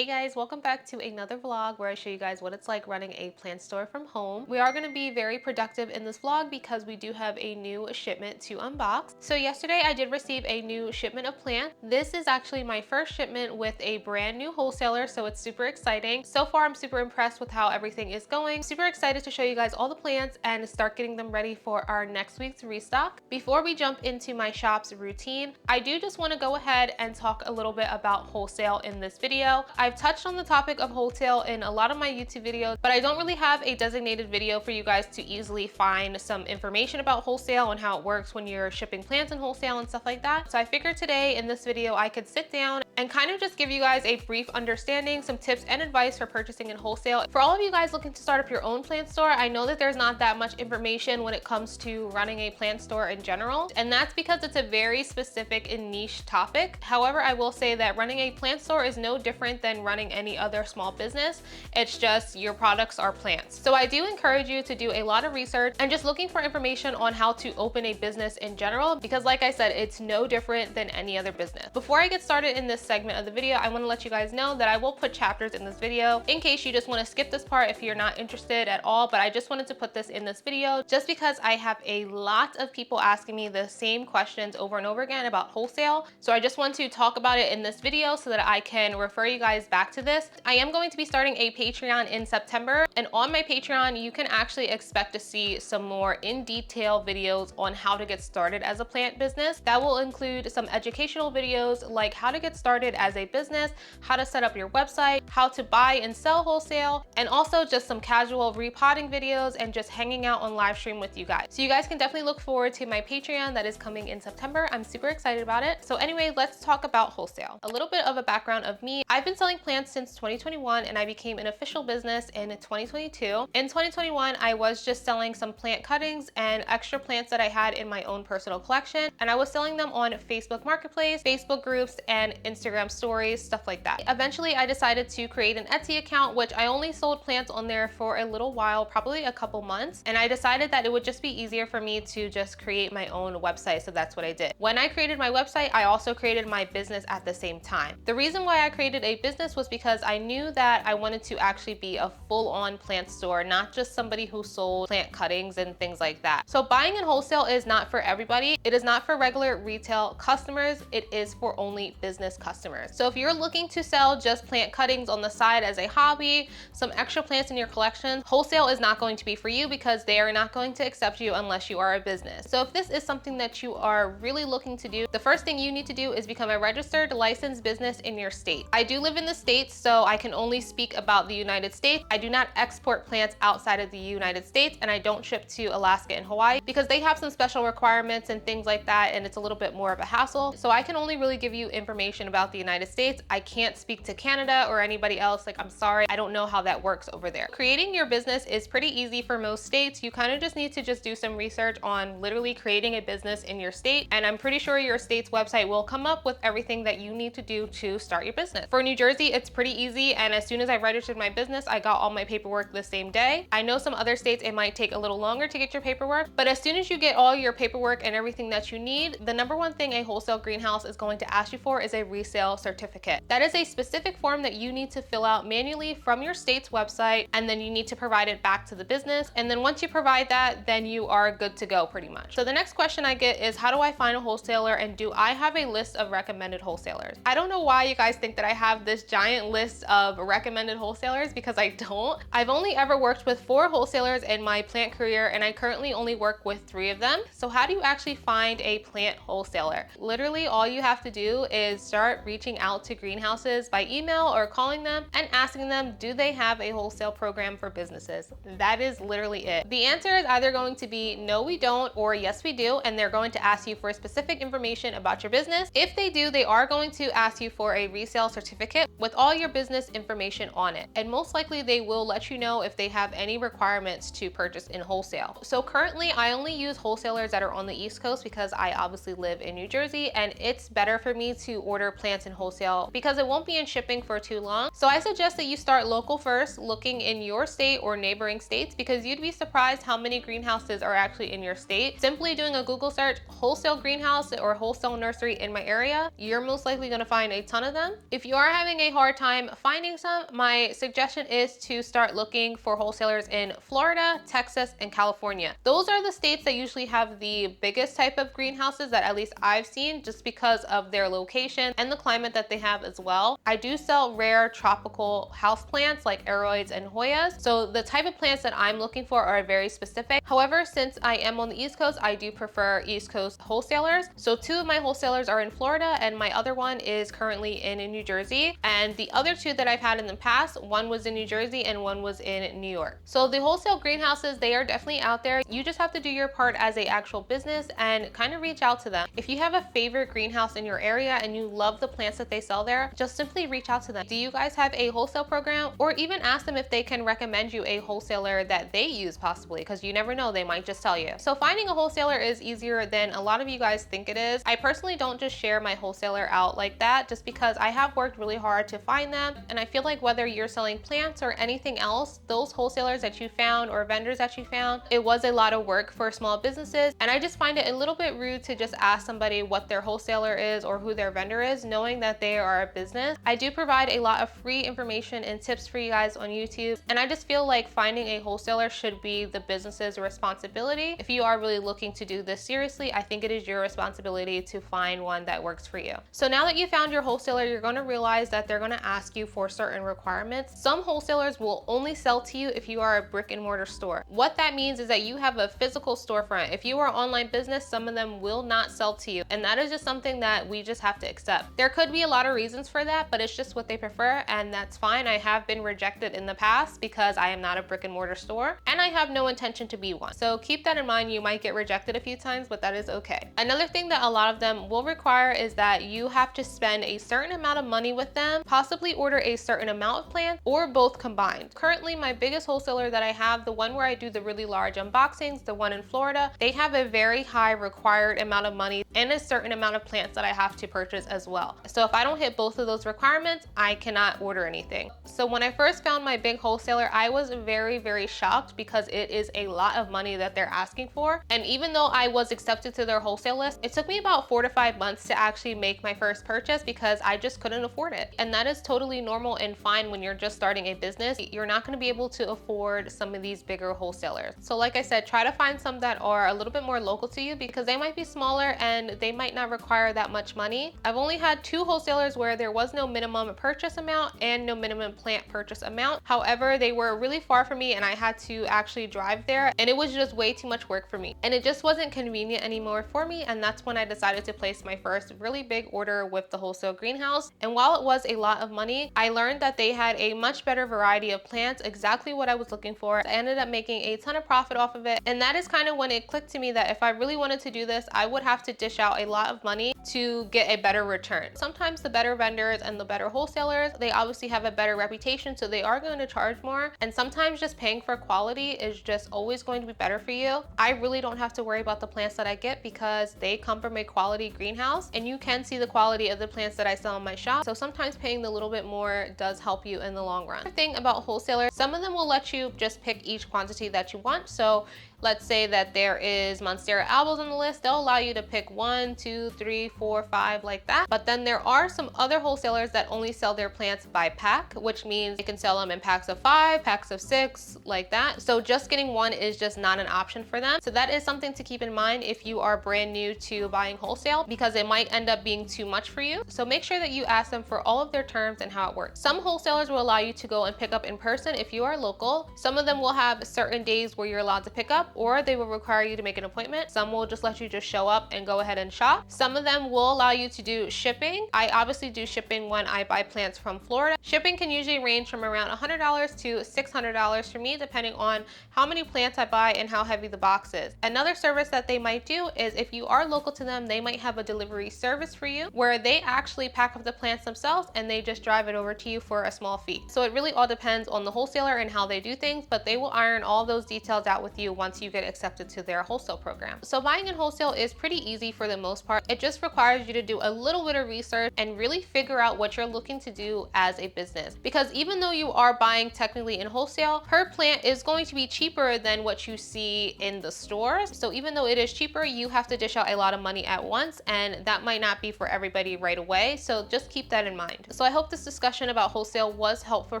Hey guys, welcome back to another vlog where I show you guys what it's like running a plant store from home. We are going to be very productive in this vlog because we do have a new shipment to unbox. So yesterday I did receive a new shipment of plants. This is actually my first shipment with a brand new wholesaler, so it's super exciting. So far I'm super impressed with how everything is going. Super excited to show you guys all the plants and start getting them ready for our next week's restock. Before we jump into my shop's routine, I do just want to go ahead and talk a little bit about wholesale in this video. I've touched on the topic of wholesale in a lot of my YouTube videos, but I don't really have a designated video for you guys to easily find some information about wholesale and how it works when you're shipping plants in wholesale and stuff like that. So I figured today in this video I could sit down and kind of just give you guys a brief understanding, some tips and advice for purchasing in wholesale. For all of you guys looking to start up your own plant store, I know that there's not that much information when it comes to running a plant store in general, and that's because it's a very specific and niche topic. However, I will say that running a plant store is no different than running any other small business. It's just your products are plants. So I do encourage you to do a lot of research and just looking for information on how to open a business in general, because like I said, it's no different than any other business. Before I get started in this segment of the video, I want to let you guys know that I will put chapters in this video in case you just want to skip this part if you're not interested at all, but I just wanted to put this in this video just because I have a lot of people asking me the same questions over and over again about wholesale. So I just want to talk about it in this video so that I can refer you guys back to this. I am going to be starting a Patreon in September, and on my Patreon you can actually expect to see some more in detail videos on how to get started as a plant business. That will include some educational videos like how to get started as a business, how to set up your website, how to buy and sell wholesale, and also just some casual repotting videos and just hanging out on live stream with you guys. So you guys can definitely look forward to my Patreon that is coming in September. I'm super excited about it. So anyway, let's talk about wholesale. A little bit of a background of me. I've been selling plants since 2021 and I became an official business in 2022. In 2021, I was just selling some plant cuttings and extra plants that I had in my own personal collection, and I was selling them on Facebook Marketplace, Facebook groups, and Instagram stories, stuff like that. Eventually, I decided to create an Etsy account, which I only sold plants on there for a little while, probably a couple months, and I decided that it would just be easier for me to just create my own website, so that's what I did. When I created my website, I also created my business at the same time. The reason why I created a business was because I knew that I wanted to actually be a full-on plant store, not just somebody who sold plant cuttings and things like that. So buying in wholesale is not for everybody. It is not for regular retail customers. It is for only business customers. So if you're looking to sell just plant cuttings on the side as a hobby, some extra plants in your collection, wholesale is not going to be for you because they are not going to accept you unless you are a business. So if this is something that you are really looking to do, the first thing you need to do is become a registered licensed business in your state. I do live in the States, so I can only speak about the United States. I do not export plants outside of the United States, and I don't ship to Alaska and Hawaii because they have some special requirements and things like that, and it's a little bit more of a hassle. So I can only really give you information about the United States. I can't speak to Canada or anybody else. Like, I'm sorry, I don't know how that works over there. Creating your business is pretty easy for most states. You kind of just need to just do some research on literally creating a business in your state, and I'm pretty sure your state's website will come up with everything that you need to do to start your business. For New Jersey, it's pretty easy, and as soon as I registered my business, I got all my paperwork the same day. I know some other states it might take a little longer to get your paperwork, but as soon as you get all your paperwork and everything that you need, the number one thing a wholesale greenhouse is going to ask you for is a resale certificate. That is a specific form that you need to fill out manually from your state's website, and then you need to provide it back to the business. And then once you provide that, then you are good to go pretty much. So the next question I get is, how do I find a wholesaler, and do I have a list of recommended wholesalers? I don't know why you guys think that I have this giant list of recommended wholesalers, because I don't. I've only ever worked with 4 wholesalers in my plant career, and I currently only work with 3 of them. So how do you actually find a plant wholesaler? Literally all you have to do is start reaching out to greenhouses by email or calling them and asking them, do they have a wholesale program for businesses? That is literally it. The answer is either going to be no, we don't, or yes, we do, and they're going to ask you for specific information about your business. If they do, they are going to ask you for a resale certificate with all your business information on it, and most likely they will let you know if they have any requirements to purchase in wholesale. So currently I only use wholesalers that are on the East Coast because I obviously live in New Jersey, and it's better for me to order plants plants in wholesale because it won't be in shipping for too long. So I suggest that you start local first, looking in your state or neighboring states, because you'd be surprised how many greenhouses are actually in your state. Simply doing a Google search, wholesale greenhouse or wholesale nursery in my area, you're most likely going to find a ton of them. If you are having a hard time finding some, my suggestion is to start looking for wholesalers in Florida, Texas, and California. Those are the states that usually have the biggest type of greenhouses that at least I've seen, just because of their location and the climate that they have as well. I do sell rare tropical houseplants like aroids and Hoyas, so the type of plants that I'm looking for are very specific. However, since I am on the East Coast, I do prefer East Coast wholesalers. So 2 of my wholesalers are in Florida and my other one is currently in New Jersey. And the other 2 that I've had in the past, one was in New Jersey and one was in New York. So the wholesale greenhouses, they are definitely out there. You just have to do your part as a actual business and kind of reach out to them. If you have a favorite greenhouse in your area and you love the plants that they sell there, just simply reach out to them. Do you guys have a wholesale program? Or even ask them if they can recommend you a wholesaler that they use possibly, because you never know, they might just tell you. So finding a wholesaler is easier than a lot of you guys think it is. I personally don't just share my wholesaler out like that, just because I have worked really hard to find them. And I feel like whether you're selling plants or anything else, those wholesalers that you found or vendors that you found, it was a lot of work for small businesses. And I just find it a little bit rude to just ask somebody what their wholesaler is or who their vendor is, knowing that they are a business. I do provide a lot of free information and tips for you guys on YouTube. And I just feel like finding a wholesaler should be the business's responsibility. If you are really looking to do this seriously, I think it is your responsibility to find one that works for you. So now that you found your wholesaler, you're going to realize that they're going to ask you for certain requirements. Some wholesalers will only sell to you if you are a brick and mortar store. What that means is that you have a physical storefront. If you are an online business, some of them will not sell to you. And that is just something that we just have to accept. There could be a lot of reasons for that, but it's just what they prefer, and that's fine. I have been rejected in the past because I am not a brick and mortar store, and I have no intention to be one. So keep that in mind. You might get rejected a few times, but that is okay. Another thing that a lot of them will require is that you have to spend a certain amount of money with them, possibly order a certain amount of plants, or both combined. Currently, my biggest wholesaler that I have, the one where I do the really large unboxings, the one in Florida, they have a very high required amount of money and a certain amount of plants that I have to purchase as well. So if I don't hit both of those requirements, I cannot order anything. So when I first found my big wholesaler, I was very shocked because it is a lot of money that they're asking for. And even though I was accepted to their wholesale list, it took me about 4 to 5 months to actually make my first purchase because I just couldn't afford it. And that is totally normal and fine when you're just starting a business. You're not going to be able to afford some of these bigger wholesalers. So like I said, try to find some that are a little bit more local to you because they might be smaller and they might not require that much money. I've only had 2 wholesalers where there was no minimum purchase amount and no minimum plant purchase amount. However, they were really far from me and I had to actually drive there, and it was just way too much work for me. And it just wasn't convenient anymore for me, and that's when I decided to place my first really big order with the wholesale greenhouse. And while it was a lot of money, I learned that they had a much better variety of plants, exactly what I was looking for. I ended up making a ton of profit off of it, and that is kind of when it clicked to me that if I really wanted to do this, I would have to dish out a lot of money to get a better return. Sometimes the better vendors and the better wholesalers, they obviously have a better reputation, so they are going to charge more, and sometimes just paying for quality is just always going to be better for you. I really don't have to worry about the plants that I get because they come from a quality greenhouse, and you can see the quality of the plants that I sell in my shop. So sometimes paying the little bit more does help you in the long run. The thing about wholesalers, some of them will let you just pick each quantity that you want. So let's say that there is Monstera albos on the list, they'll allow you to pick 1, 2, 3, 4, 5 like that. But then there are some other wholesalers that only sell their plants by pack, which means they can sell them in packs of 5, packs of 6, like that. So just getting one is just not an option for them. So that is something to keep in mind if you are brand new to buying wholesale, because it might end up being too much for you. So make sure that you ask them for all of their terms and how it works. Some wholesalers will allow you to go and pick up in person if you are local. Some of them will have certain days where you're allowed to pick up, or they will require you to make an appointment. Some will just let you just show up and go ahead and shop. Some of them will allow you to do shipping. I obviously do shipping when I buy plants from Florida. Shipping can usually range from around $100 to $600 for me, depending on how many plants I buy and how heavy the box is. Another service that they might do is if you are local to them, they might have a delivery service for you where they actually pack up the plants themselves and they just drive it over to you for a small fee. So it really all depends on the wholesaler and how they do things, but they will iron all those details out with you once once you get accepted to their wholesale program. So buying in wholesale is pretty easy for the most part. It just requires you to do a little bit of research and really figure out what you're looking to do as a business. Because even though you are buying technically in wholesale, per plant is going to be cheaper than what you see in the stores. So even though it is cheaper, you have to dish out a lot of money at once, and that might not be for everybody right away. So just keep that in mind. So I hope this discussion about wholesale was helpful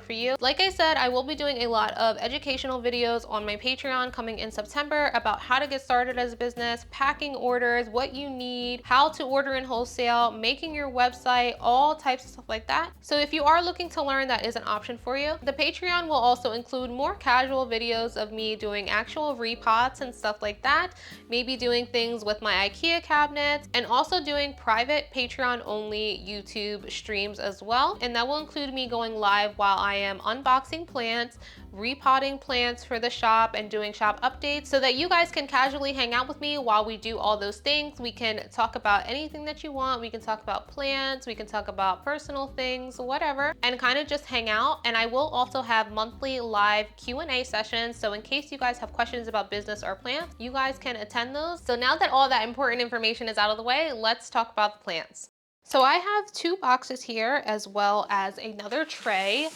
for you. Like I said, I will be doing a lot of educational videos on my Patreon coming in September about how to get started as a business, packing orders, what you need, how to order in wholesale, making your website, all types of stuff like that. So if you are looking to learn, that is an option for you. The Patreon will also include more casual videos of me doing actual repots and stuff like that, maybe doing things with my IKEA cabinets, and also doing private Patreon only YouTube streams as well. And that will include me going live while I am unboxing plants, repotting plants for the shop, and doing shop updates so that you guys can casually hang out with me while we do all those things. We can talk about anything that you want. We can talk about plants, we can talk about personal things, whatever, and kind of just hang out. And I will also have monthly live Q&A sessions. So in case you guys have questions about business or plants, you guys can attend those. So now that all that important information is out of the way, let's talk about the plants. So I have 2 boxes here as well as another tray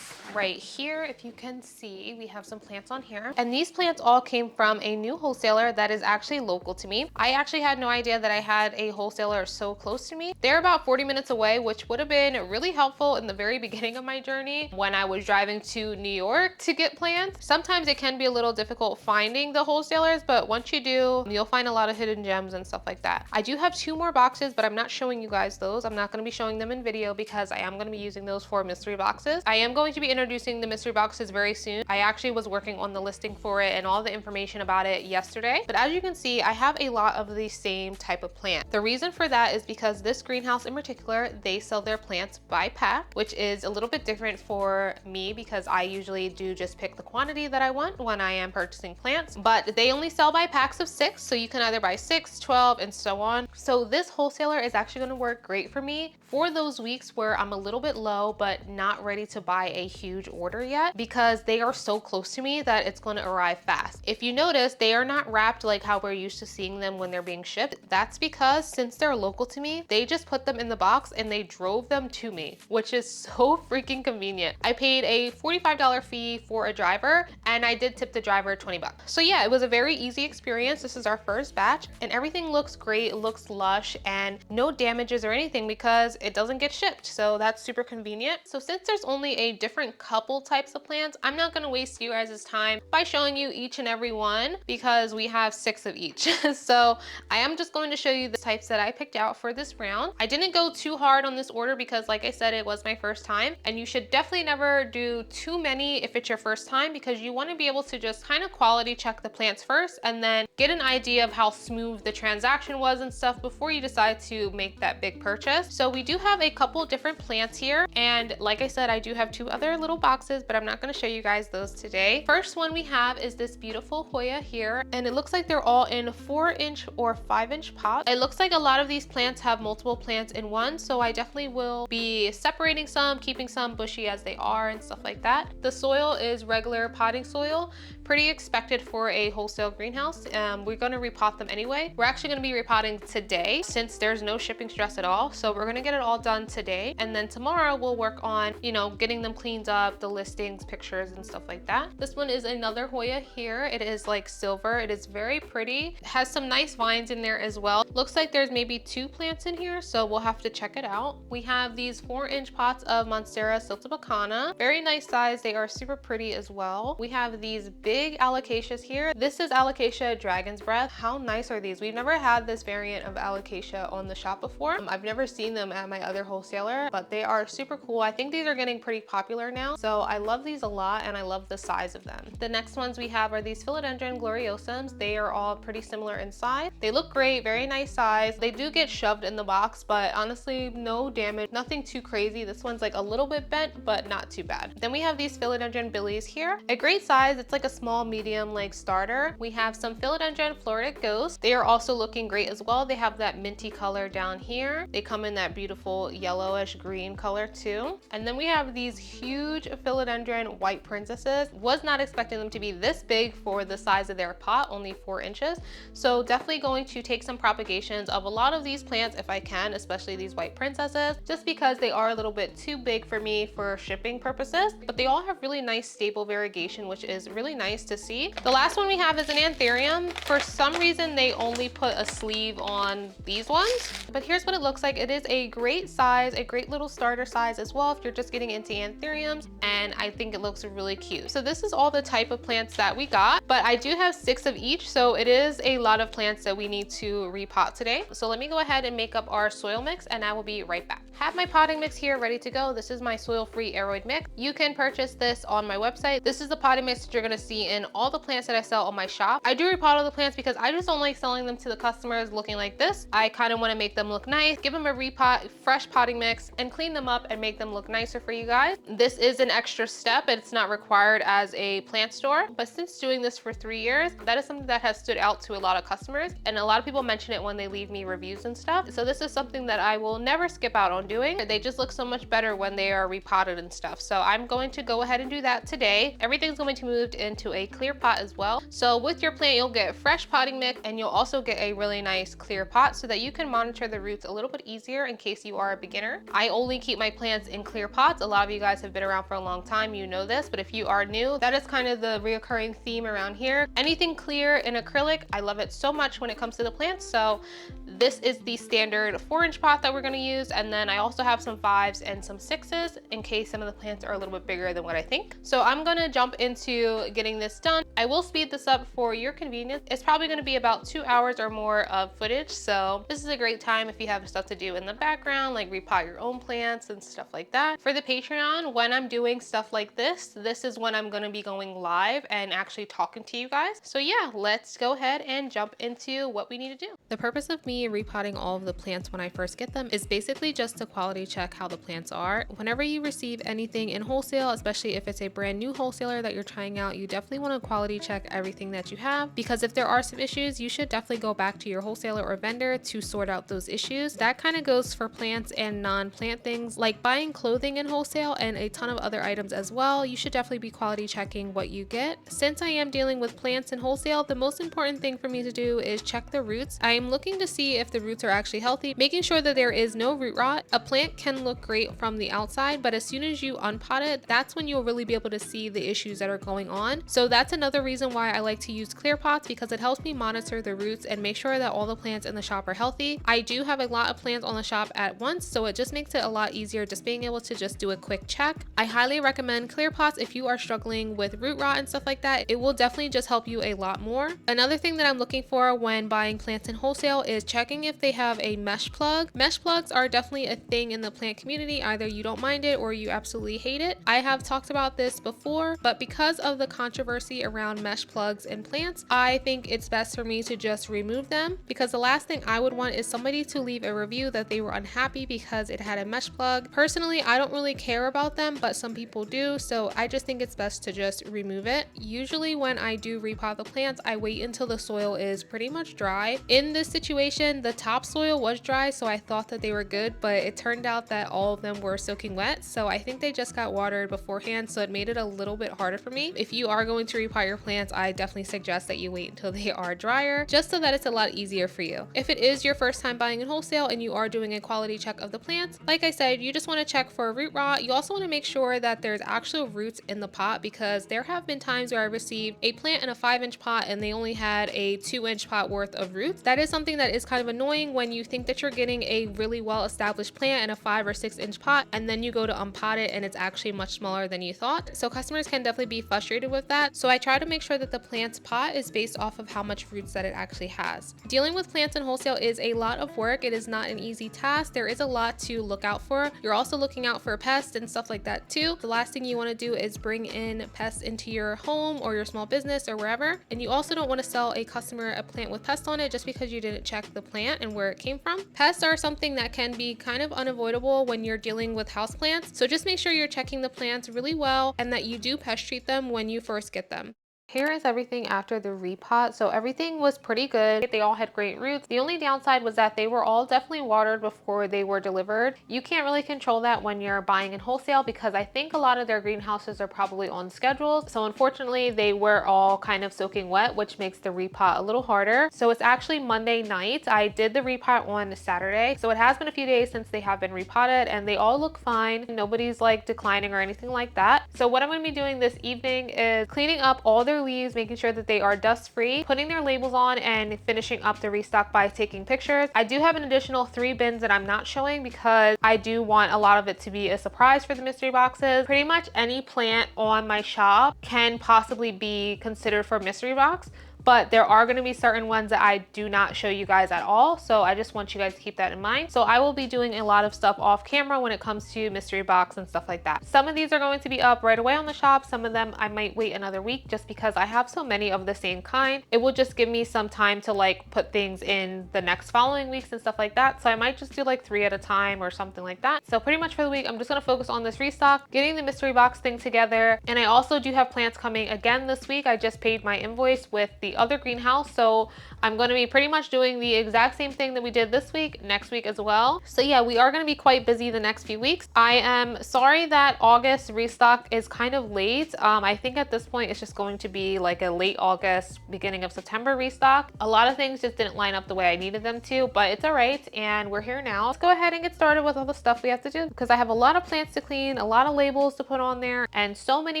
right here. If you can see, we have some plants on here, and these plants all came from a new wholesaler that is actually local to me. I actually had no idea that I had a wholesaler so close to me. They're about 40 minutes away, which would have been really helpful in the very beginning of my journey when I was driving to New York to get plants. Sometimes it can be a little difficult finding the wholesalers, but once you do, you'll find a lot of hidden gems and stuff like that. I do have 2 more boxes, but I'm not showing you guys those. I'm not going to be showing them in video because I am going to be using those for mystery boxes. I am going to be introducing the mystery boxes very soon. I actually was working on the listing for it and all the information about it yesterday. But as you can see, I have a lot of the same type of plant. The reason for that is because this greenhouse in particular, they sell their plants by pack, which is a little bit different for me because I usually do just pick the quantity that I want when I am purchasing plants. But they only sell by packs of 6, so you can either buy 6, 12, and so on. So this wholesaler is actually going to work great for me for those weeks where I'm a little bit low but not ready to buy a huge order yet, because they are so close to me that it's going to arrive fast. If you notice, they are not wrapped like how we're used to seeing them when they're being shipped. That's because since they're local to me, they just put them in the box and they drove them to me, which is so freaking convenient. I paid a $45 fee for a driver, and I did tip the driver 20 bucks. So yeah, it was a very easy experience. This is our first batch and everything looks great. It looks lush and no damages or anything because it doesn't get shipped. So that's super convenient. So since there's only a different couple types of plants, I'm not going to waste you guys' time by showing you each and every one because we have 6 of each. So I am just going to show you the types that I picked out for this round. I didn't go too hard on this order because like I said, it was my first time, and you should definitely never do too many if it's your first time because you want to be able to just kind of quality check the plants first and then get an idea of how smooth the transaction was and stuff before you decide to make that big purchase. So we do have a couple different plants here, and like I said, I do have 2 other little boxes, but I'm not going to show you guys those today. First one we have is this beautiful Hoya here, and it looks like they're all in 4-inch or 5-inch pots. It looks like a lot of these plants have multiple plants in one, so I definitely will be separating some, keeping some bushy as they are and stuff like that. The soil is regular potting soil, pretty expected for a wholesale greenhouse. We're going to repot them anyway. We're actually going to be repotting today since there's no shipping stress at all. So we're going to get it all done today, and then tomorrow we'll work on, you know, getting them cleaned up, the listings, pictures, and stuff like that. This one is another Hoya here. It is like silver. It is very pretty. It has some nice vines in there as well. Looks like there's maybe 2 plants in here, so we'll have to check it out. We have these 4-inch pots of Monstera siltibacana. Very nice size. They are super pretty as well. We have these big alocasias here. This is Alocasia Dragon's Breath. How nice are these? We've never had this variant of alocasia on the shop before. I've never seen them at my other wholesaler, but they are super cool. I think these are getting pretty popular now, so I love these a lot and I love the size of them. The next ones we have are these Philodendron gloriosums. They are all pretty similar in size. They look great, very nice size. They do get shoved in the box, but honestly, no damage, nothing too crazy. This one's like a little bit bent, but not too bad. Then we have these Philodendron billies here. A great size. It's like a small medium like starter. We have some Philodendron Floridic Ghosts. They are also looking great as well. They have that minty color down here. They come in that beautiful yellowish green color too. And then we have these huge huge Philodendron white princesses. Was not expecting them to be this big for the size of their pot, only 4 inches. So definitely going to take some propagations of a lot of these plants if I can, especially these white princesses, just because they are a little bit too big for me for shipping purposes. But they all have really nice stable variegation, which is really nice to see. The last one we have is an Anthurium. For some reason, they only put a sleeve on these ones, but here's what it looks like. It is a great size, a great little starter size as well if you're just getting into Anthuriums, and I think it looks really cute. So this is all the type of plants that we got, but I do have 6 of each, so it is a lot of plants that we need to repot today. So let me go ahead and make up our soil mix, and I will be right back. Have my potting mix here ready to go. This is my soil-free aeroid mix. You can purchase this on my website. This is the potting mix that you're gonna see in all the plants that I sell on my shop. I do repot all the plants because I just don't like selling them to the customers looking like this. I kind of want to make them look nice, give them a repot, fresh potting mix, and clean them up and make them look nicer for you guys. This is an extra step. It's not required as a plant store, but since doing this for 3 years, that is something that has stood out to a lot of customers, and a lot of people mention it when they leave me reviews and stuff. So this is something that I will never skip out on doing. They just look so much better when they are repotted and stuff. So I'm going to go ahead and do that today. Everything's going to move into a clear pot as well. So with your plant, you'll get fresh potting mix, and you'll also get a really nice clear pot so that you can monitor the roots a little bit easier in case you are a beginner. I only keep my plants in clear pots. A lot of you guys have been around for a long time, you know this, but if you are new, that is kind of the reoccurring theme around here. Anything clear in acrylic, I love it so much when it comes to the plants. So this is the standard 4-inch pot that we're going to use, and then I also have some 5s and some 6s in case some of the plants are a little bit bigger than what I think. So I'm going to jump into getting this done. I will speed this up for your convenience. It's probably going to be about 2 hours or more of footage, so this is a great time if you have stuff to do in the background, like repot your own plants and stuff like that. For the Patreon, when I'm doing stuff like this is when I'm going to be going live and actually talking to you guys. So yeah, let's go ahead and jump into what we need to do. The purpose of me repotting all of the plants when I first get them is basically just to quality check how the plants are. Whenever you receive anything in wholesale, especially if it's a brand new wholesaler that you're trying out, you definitely want to quality check everything that you have, because if there are some issues, you should definitely go back to your wholesaler or vendor to sort out those issues. That kind of goes for plants and non-plant things like buying clothing in wholesale and a ton of other items as well. You should definitely be quality checking what you get. Since I am dealing with plants in wholesale, the most important thing for me to do is check the roots. I am looking to see if the roots are actually healthy, making sure that there is no root rot. A plant can look great from the outside, but as soon as you unpot it, that's when you'll really be able to see the issues that are going on. So that's another reason why I like to use clear pots, because it helps me monitor the roots and make sure that all the plants in the shop are healthy. I do have a lot of plants on the shop at once, so it just makes it a lot easier just being able to just do a quick check. I highly recommend clear pots if you are struggling with root rot and stuff like that. It will definitely just help you a lot more. Another thing that I'm looking for when buying plants in wholesale is checking if they have a mesh plug. Mesh plugs are definitely a thing in the plant community. Either you don't mind it or you absolutely hate it. I have talked about this before, but because of the controversy around mesh plugs in plants, I think it's best for me to just remove them, because the last thing I would want is somebody to leave a review that they were unhappy because it had a mesh plug. Personally, I don't really care about them, but some people do, so I just think it's best to just remove it. Usually when I do repot the plants, I wait until the soil is pretty much dry. In this situation, the topsoil was dry, so I thought that they were good, but it turned out that all of them were soaking wet, so I think they just got watered beforehand, so it made it a little bit harder for me. If you are going to repot your plants, I definitely suggest that you wait until they are drier, just so that it's a lot easier for you. If it is your first time buying in wholesale and you are doing a quality check of the plants, like I said, you just want to check for root rot. You also want to make sure that there's actual roots in the pot, because there have been times where I received a plant in a 5-inch pot and they only had a 2-inch pot worth of roots. That is something that is kind of annoying when you think that you're getting a really well established plant in a 5 or 6-inch pot, and then you go to unpot it and it's actually much smaller than you thought. So customers can definitely be frustrated with that. So I try to make sure that the plant's pot is based off of how much roots that it actually has. Dealing with plants in wholesale is a lot of work. It is not an easy task. There is a lot to look out for. You're also looking out for pests and stuff like that too. The last thing you want to do is bring in pests into your home or your small business or wherever. And you also don't want to sell a customer a plant with pests on it just because you didn't check the plant and where it came from. Pests are something that can be kind of unavoidable when you're dealing with houseplants. So just make sure you're checking the plants really well and that you do pest treat them when you first get them. Here is everything after the repot. So everything was pretty good. They all had great roots. The only downside was that they were all definitely watered before they were delivered. You can't really control that when you're buying in wholesale because I think a lot of their greenhouses are probably on schedules. So unfortunately, they were all kind of soaking wet, which makes the repot a little harder. So it's actually Monday night. I did the repot on Saturday. So it has been a few days since they have been repotted and they all look fine. Nobody's like declining or anything like that. So what I'm going to be doing this evening is cleaning up all their leaves, making sure that they are dust free, putting their labels on, and finishing up the restock by taking pictures. I do have an additional 3 bins that I'm not showing because I do want a lot of it to be a surprise for the mystery boxes. Pretty much any plant on my shop can possibly be considered for mystery box, but there are going to be certain ones that I do not show you guys at all. So I just want you guys to keep that in mind. So I will be doing a lot of stuff off camera when it comes to mystery box and stuff like that. Some of these are going to be up right away on the shop. Some of them I might wait another week just because I have so many of the same kind. It will just give me some time to like put things in the next following weeks and stuff like that. So I might just do like 3 at a time or something like that. So pretty much for the week, I'm just going to focus on this restock, getting the mystery box thing together. And I also do have plants coming again this week. I just paid my invoice with the other greenhouse, so I'm going to be pretty much doing the exact same thing that we did this week next week as well. So yeah, we are going to be quite busy the next few weeks. I am sorry that August restock is kind of late. I think at this point it's just going to be like a late August, beginning of September restock. A lot of things just didn't line up the way I needed them to, but it's all right, and we're here now. Let's go ahead and get started with all the stuff we have to do because I have a lot of plants to clean, a lot of labels to put on there, and so many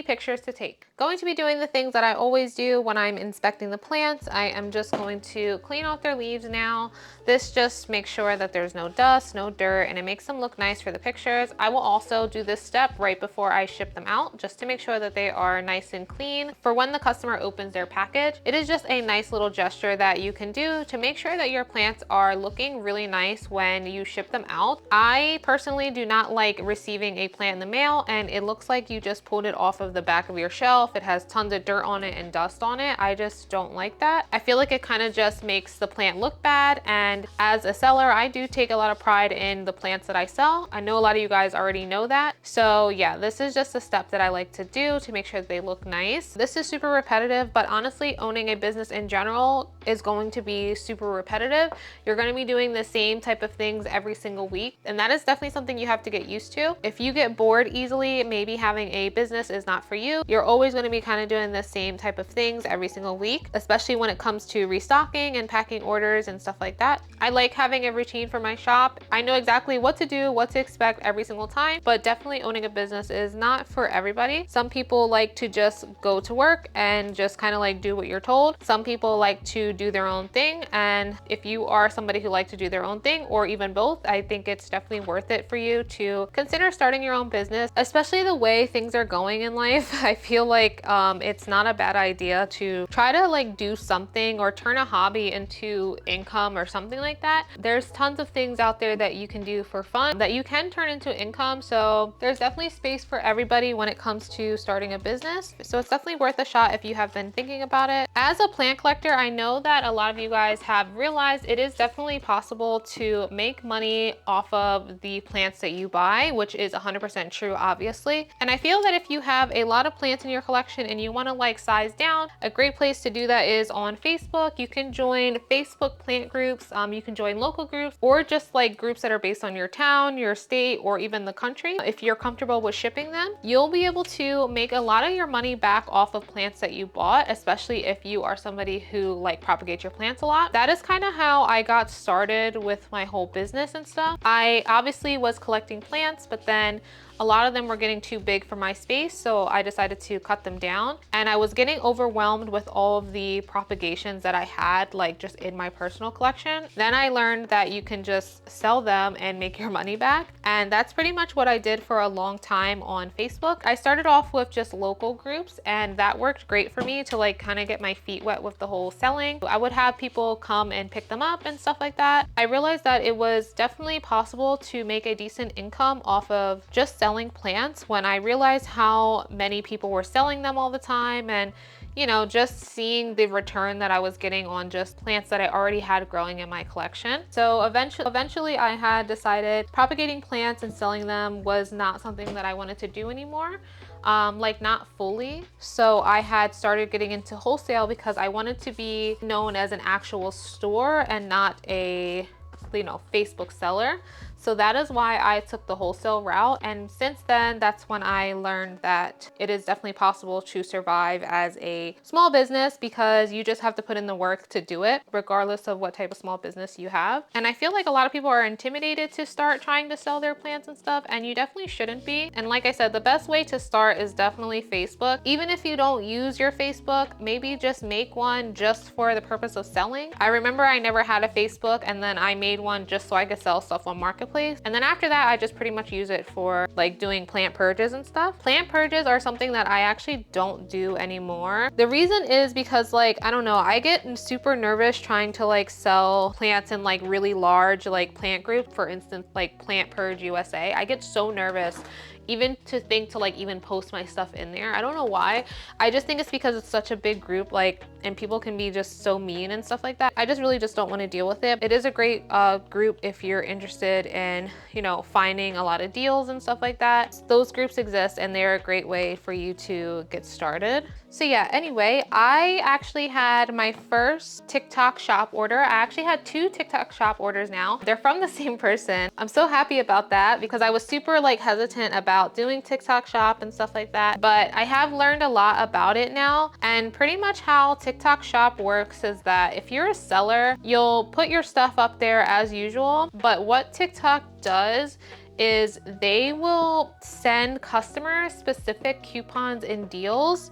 pictures to take. Going to be doing the things that I always do when I'm inspecting the plants. I am just going to clean off their leaves now. This just makes sure that there's no dust, no dirt, and it makes them look nice for the pictures. I will also do this step right before I ship them out just to make sure that they are nice and clean for when the customer opens their package. It is just a nice little gesture that you can do to make sure that your plants are looking really nice when you ship them out. I personally do not like receiving a plant in the mail and it looks like you just pulled it off of the back of your shelf. It has tons of dirt on it and dust on it. I just don't like that. I feel like it kind of just makes the plant look bad, and as a seller I do take a lot of pride in the plants that I sell. I know a lot of you guys already know that. So yeah, this is just a step that I like to do to make sure that they look nice. This is super repetitive, but honestly owning a business in general is going to be super repetitive. You're going to be doing the same type of things every single week, and that is definitely something you have to get used to. If you get bored easily, maybe having a business is not for you. You're always going to be kind of doing the same type of things every single week, especially when it comes to restocking and packing orders and stuff like that. I like having a routine for my shop. I know exactly what to do, what to expect every single time, but definitely owning a business is not for everybody. Some people like to just go to work and just kind of like do what you're told. Some people like to do their own thing, and if you are somebody who likes to do their own thing or even both, I think it's definitely worth it for you to consider starting your own business, especially the way things are going in life. I feel like it's not a bad idea to try to like do something or turn a hobby into income or something like that. There's tons of things out there that you can do for fun that you can turn into income. So there's definitely space for everybody when it comes to starting a business. So it's definitely worth a shot if you have been thinking about it. As a plant collector, I know that a lot of you guys have realized it is definitely possible to make money off of the plants that you buy, which is 100% true, obviously. And I feel that if you have a lot of plants in your collection and you want to like size down, a great place to do that is on Facebook. You can join Facebook plant groups, you can join local groups, or just like groups that are based on your town, your state, or even the country. If you're comfortable with shipping them, you'll be able to make a lot of your money back off of plants that you bought, especially if you are somebody who like propagates your plants a lot. That is kind of how I got started with my whole business and stuff. I obviously was collecting plants, but then a lot of them were getting too big for my space, so I decided to cut them down. And I was getting overwhelmed with all of the propagations that I had, like just in my personal collection. Then I learned that you can just sell them and make your money back. And that's pretty much what I did for a long time on Facebook. I started off with just local groups, and that worked great for me to like kind of get my feet wet with the whole selling. I would have people come and pick them up and stuff like that. I realized that it was definitely possible to make a decent income off of just selling plants when I realized how many people were selling them all the time, and you know, just seeing the return that I was getting on just plants that I already had growing in my collection. So eventually I had decided propagating plants and selling them was not something that I wanted to do anymore. like not fully. So I had started getting into wholesale because I wanted to be known as an actual store and not a, you know, Facebook seller. So that is why I took the wholesale route. And since then, that's when I learned that it is definitely possible to survive as a small business because you just have to put in the work to do it, regardless of what type of small business you have. And I feel like a lot of people are intimidated to start trying to sell their plants and stuff, and you definitely shouldn't be. And like I said, the best way to start is definitely Facebook. Even if you don't use your Facebook, maybe just make one just for the purpose of selling. I remember I never had a Facebook, and then I made one just so I could sell stuff on Marketplace. And then after that, I just pretty much use it for like doing plant purges and stuff. Plant purges are something that I actually don't do anymore. The reason is because, like, I don't know, I get super nervous trying to like sell plants in like really large like plant groups. For instance, like Plant Purge USA. I get so nervous even to think to like even post my stuff in there. I don't know why. I just think it's because it's such a big group, like, and people can be just so mean and stuff like that. I just really just don't want to deal with it. It is a great group if you're interested in, you know, finding a lot of deals and stuff like that. Those groups exist and they're a great way for you to get started. So yeah, anyway, I actually had my first TikTok shop order. I actually had 2 TikTok shop orders now. They're from the same person. I'm so happy about that because I was super like hesitant about doing TikTok shop and stuff like that. But I have learned a lot about it now. And pretty much how TikTok shop works is that if you're a seller, you'll put your stuff up there as usual. But what TikTok does is they will send customers specific coupons and deals.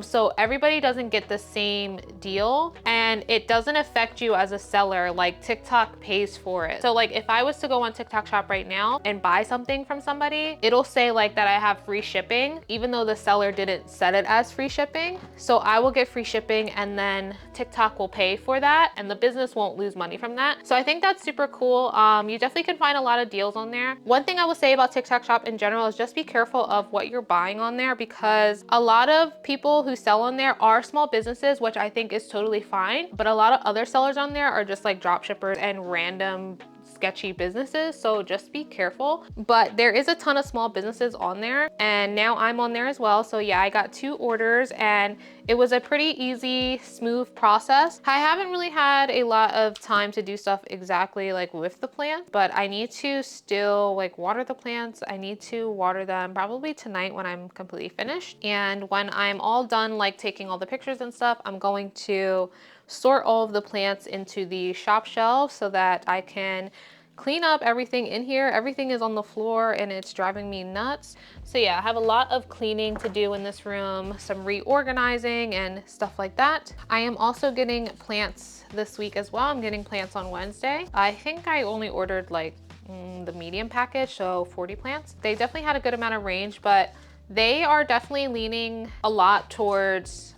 So everybody doesn't get the same deal and it doesn't affect you as a seller. Like TikTok pays for it. So like if I was to go on TikTok shop right now and buy something from somebody, it'll say like that I have free shipping, even though the seller didn't set it as free shipping. So I will get free shipping and then TikTok will pay for that and the business won't lose money from that. So I think that's super cool. You definitely can find a lot of deals on there. One thing I will say about TikTok shop in general is just be careful of what you're buying on there because a lot of people who sell on there are small businesses, which I think is totally fine. But a lot of other sellers on there are just like drop shippers and random sketchy businesses, so just be careful. But there is a ton of small businesses on there and now I'm on there as well. So yeah, I got 2 orders and it was a pretty easy, smooth process. I haven't really had a lot of time to do stuff exactly like with the plants, but I need to still like water the plants. I need to water them probably tonight when I'm completely finished. And when I'm all done like taking all the pictures and stuff, I'm going to sort all of the plants into the shop shelves so that I can clean up everything in here. Everything is on the floor and it's driving me nuts. So yeah, I have a lot of cleaning to do in this room, some reorganizing and stuff like that. I am also getting plants this week as well. I'm getting plants on Wednesday. I think I only ordered like the medium package, so 40 plants. They definitely had a good amount of range, but they are definitely leaning a lot towards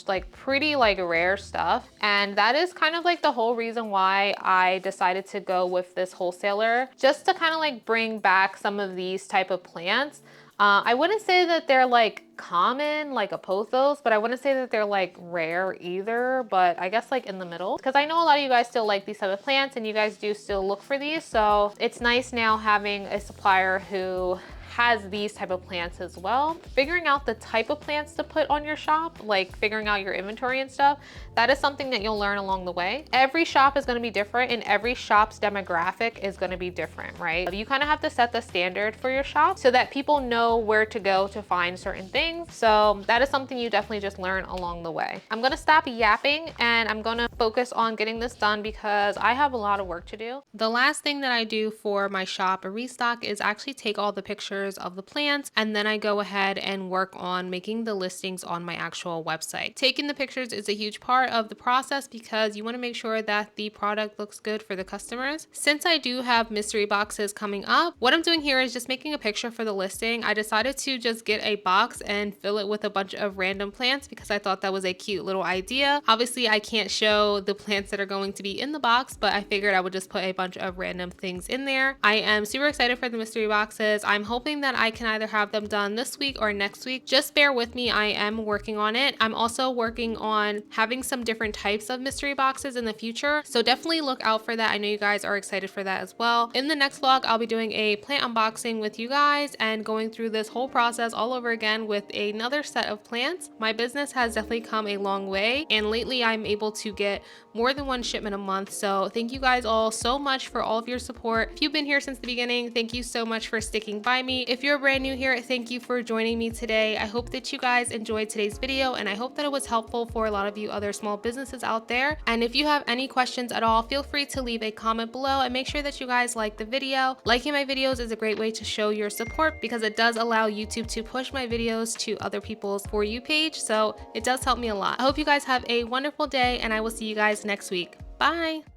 like pretty like rare stuff. And that is kind of like the whole reason why I decided to go with this wholesaler, just to kind of like bring back some of these type of plants. I wouldn't say that they're like common like a pothos, but I wouldn't say that they're like rare either, but I guess like in the middle, because I know a lot of you guys still like these type of plants and you guys do still look for these. So it's nice now having a supplier who has these type of plants as well. Figuring out the type of plants to put on your shop, like figuring out your inventory and stuff, that is something that you'll learn along the way. Every shop is going to be different and every shop's demographic is going to be different, right? You kind of have to set the standard for your shop so that people know where to go to find certain things. So that is something you definitely just learn along the way. I'm going to stop yapping and I'm going to focus on getting this done because I have a lot of work to do. The last thing that I do for my shop, a restock, is actually take all the pictures of the plants and then I go ahead and work on making the listings on my actual website. Taking the pictures is a huge part of the process because you want to make sure that the product looks good for the customers. Since I do have mystery boxes coming up, what I'm doing here is just making a picture for the listing. I decided to just get a box and fill it with a bunch of random plants because I thought that was a cute little idea. Obviously, I can't show the plants that are going to be in the box, but I figured I would just put a bunch of random things in there. I am super excited for the mystery boxes. I'm hoping hoping that I can either have them done this week or next week. Just bear with me, I am working on it. I'm also working on having some different types of mystery boxes in the future, so definitely look out for that. I know you guys are excited for that as well. In the next vlog, I'll be doing a plant unboxing with you guys and going through this whole process all over again with another set of plants. My business has definitely come a long way, and lately I'm able to get more than one shipment a month. So thank you guys all so much for all of your support. If you've been here since the beginning, thank you so much for sticking by me. If you're brand new here, thank you for joining me today. I hope that you guys enjoyed today's video, and I hope that it was helpful for a lot of you other small businesses out there. And if you have any questions at all, feel free to leave a comment below, and make sure that you guys like the video. Liking my videos is a great way to show your support because it does allow YouTube to push my videos to other people's For You page, so it does help me a lot. I hope you guys have a wonderful day, and I will see you guys next week. Bye!